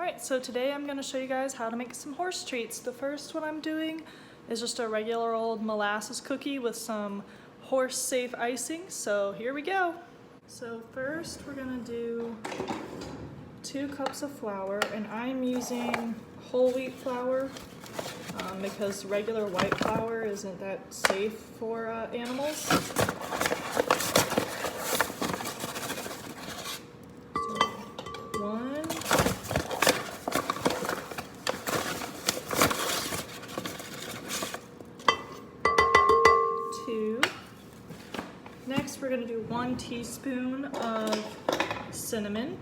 Alright, so today I'm going to show you guys how to make some horse treats. The first one I'm doing is just a regular old molasses cookie with some horse-safe icing, so here we go. So first we're going to do 2 cups of flour, and I'm using whole wheat flour because regular white flour isn't that safe for animals. So 1, 2. Next we're going to do 1 teaspoon of cinnamon.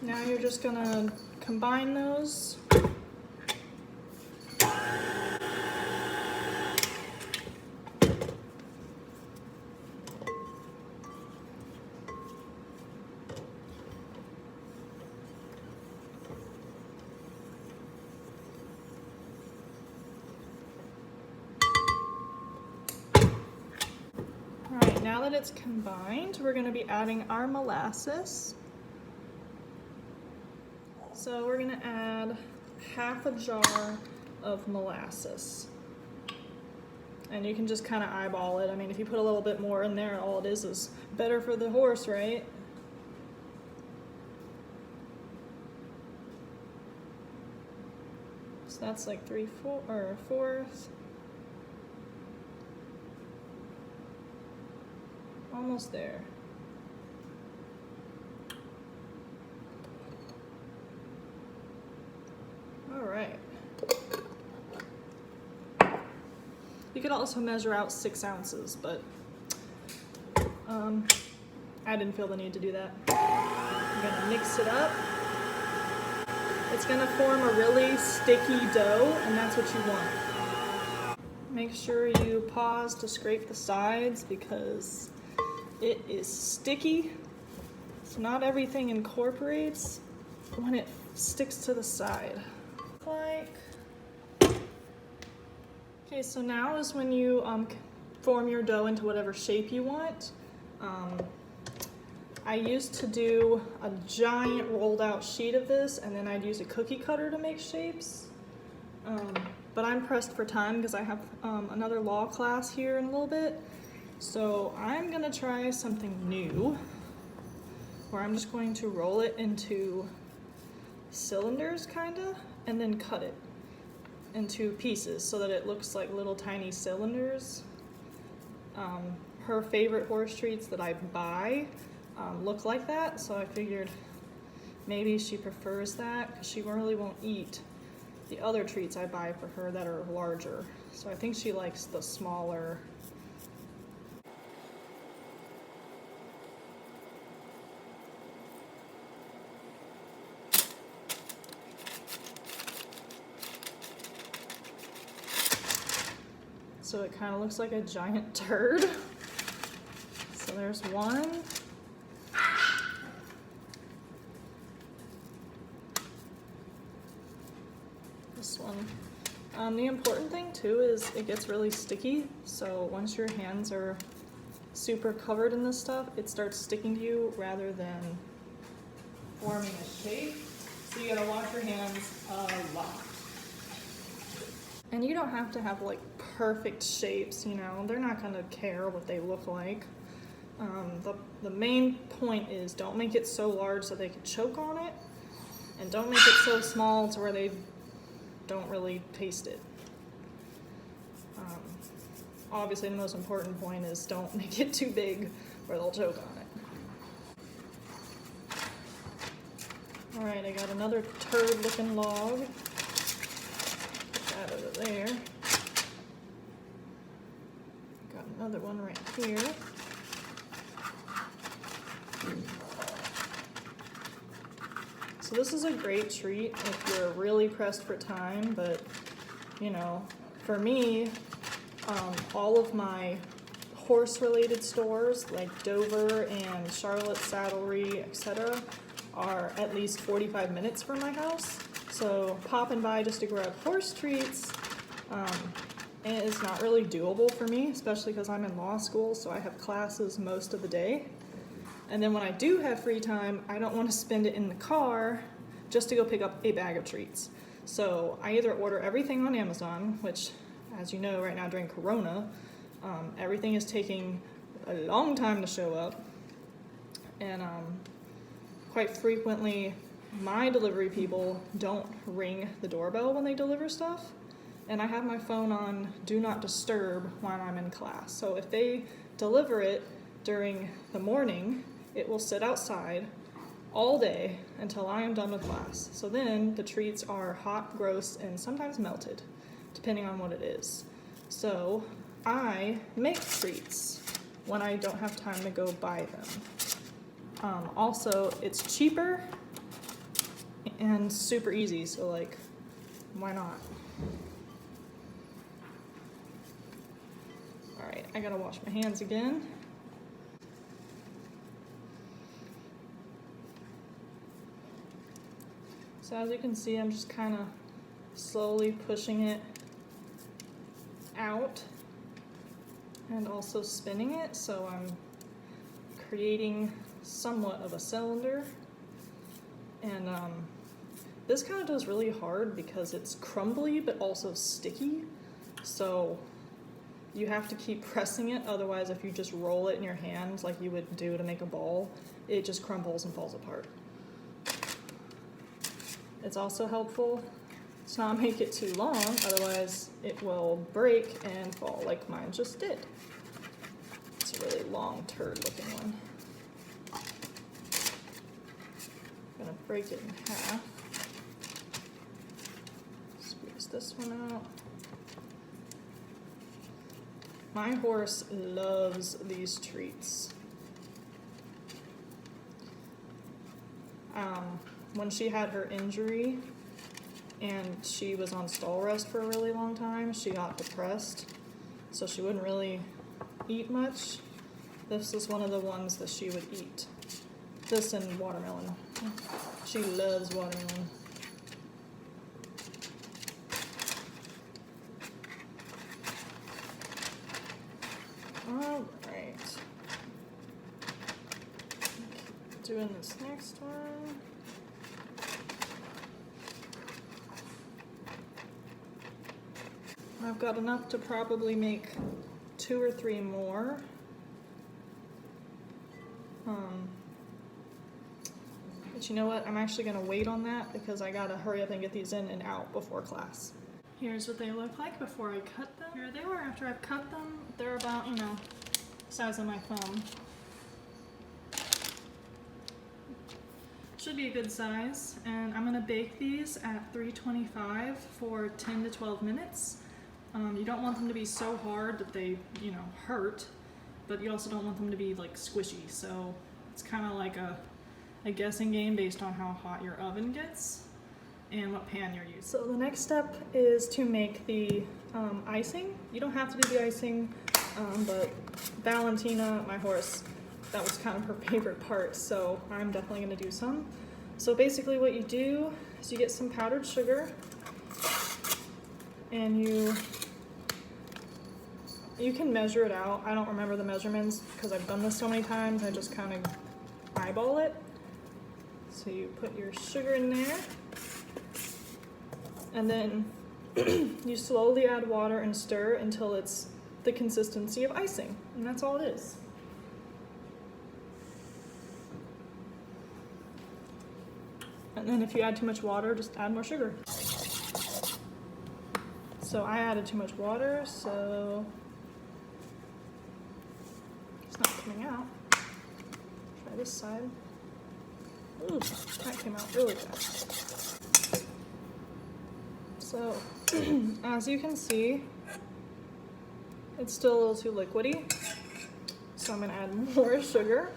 Now you're just gonna combine those. All right, now that it's combined, we're gonna be adding our molasses. So we're gonna add half a jar of molasses. And you can just kind of eyeball it. I mean, if you put a little bit more in there, all it is better for the horse, right? So that's like 3/4. Almost there. Alright. You could also measure out 6 ounces, but I didn't feel the need to do that. I'm gonna mix it up. It's gonna form a really sticky dough, and that's what you want. Make sure you pause to scrape the sides because it is sticky. So not everything incorporates when it sticks to the side. Okay, so now is when you form your dough into whatever shape you want. I used to do a giant rolled out sheet of this, and then I'd use a cookie cutter to make shapes. But I'm pressed for time because I have another law class here in a little bit. So I'm gonna try something new where I'm just going to roll it into cylinders kinda, and then cut it into pieces so that it looks like little tiny cylinders. Her favorite horse treats that I buy look like that, so I figured maybe she prefers that because she really won't eat the other treats I buy for her that are larger. So I think she likes the smaller. So it kind of looks like a giant turd. So there's one. This one. The important thing too is it gets really sticky. So once your hands are super covered in this stuff, it starts sticking to you rather than forming a shape. So you gotta wash your hands a lot. And you don't have to have like perfect shapes, you know, they're not gonna care what they look like. The main point is don't make it so large so they can choke on it, and don't make it so small to where they don't really taste it. Obviously the most important point is don't make it too big or they'll choke on it. Alright, I got another turd looking log. Out of there. Got another one right here. So this is a great treat if you're really pressed for time, but you know, for me, All of my horse-related stores like Dover and Charlotte Saddlery, etc., are at least 45 minutes from my house. So popping by just to grab horse treats is not really doable for me, especially because I'm in law school, so I have classes most of the day. And then when I do have free time, I don't want to spend it in the car just to go pick up a bag of treats. So I either order everything on Amazon, which, as you know, right now during Corona, everything is taking a long time to show up. And quite frequently, my delivery people don't ring the doorbell when they deliver stuff. And I have my phone on Do Not Disturb when I'm in class. So if they deliver it during the morning, it will sit outside all day until I am done with class. So then the treats are hot, gross, and sometimes melted, depending on what it is. So I make treats when I don't have time to go buy them. Also, it's cheaper and super easy, so like, why not? All right, I gotta wash my hands again. So as you can see, I'm just kind of slowly pushing it out and also spinning it, so I'm creating somewhat of a cylinder. And this kind of does really hard because it's crumbly but also sticky, so you have to keep pressing it. Otherwise, if you just roll it in your hand like you would do to make a ball, it just crumbles and falls apart. It's also helpful to not make it too long, otherwise it will break and fall like mine just did. It's a really long turd looking one. I'm gonna break it in half. Squeeze this one out. My horse loves these treats. When she had her injury and she was on stall rest for a really long time, she got depressed, so she wouldn't really eat much. This is one of the ones that she would eat. This and watermelon. She loves watermelon. All right. Doing this next one. I've got enough to probably make 2 or 3 more. But you know what? I'm actually going to wait on that because I got to hurry up and get these in and out before class. Here's what they look like before I cut them. Here they were after I've cut them. They're about, you know, the size of my thumb. Should be a good size. And I'm going to bake these at 325 for 10 to 12 minutes. You don't want them to be so hard that they, you know, hurt, but you also don't want them to be like squishy. So it's kind of like a guessing game based on how hot your oven gets and what pan you're using. So the next step is to make the icing. You don't have to do the icing, but Valentina, my horse, that was kind of her favorite part, so I'm definitely going to do some. So basically what you do is you get some powdered sugar and you can measure it out. I don't remember the measurements because I've done this so many times. I just kind of eyeball it. So you put your sugar in there, and then you slowly add water and stir until it's the consistency of icing, and that's all it is. And then if you add too much water, just add more sugar. So I added too much water, so it's not coming out. Try this side. Ooh, that came out really fast. So, as you can see, it's still a little too liquidy. So I'm gonna add more sugar.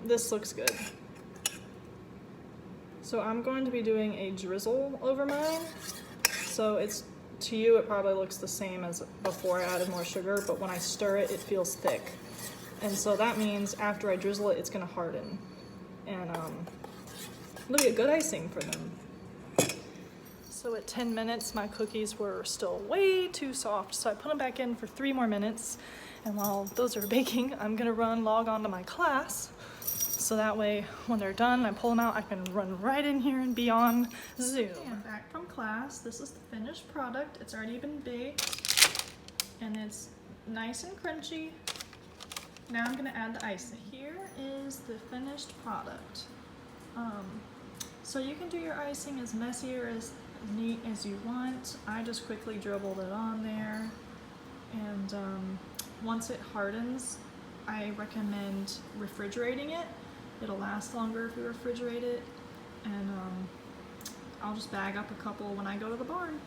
This looks good. So I'm going to be doing a drizzle over mine. So it's, to you it probably looks the same as before I added more sugar, but when I stir it, it feels thick. And so that means after I drizzle it, it's gonna harden. And it'll be a good icing for them. So at 10 minutes, my cookies were still way too soft, so I put them back in for 3 more minutes. And while those are baking, I'm gonna log on to my class. So that way, when they're done, I pull them out, I can run right in here and be on Zoom. And back from class, this is the finished product. It's already been baked, and it's nice and crunchy. Now I'm gonna add the icing. Here is the finished product. So you can do your icing as messy or as neat as you want. I just quickly dribbled it on there, and once it hardens, I recommend refrigerating it. It'll last longer if you refrigerate it, and I'll just bag up a couple when I go to the barn.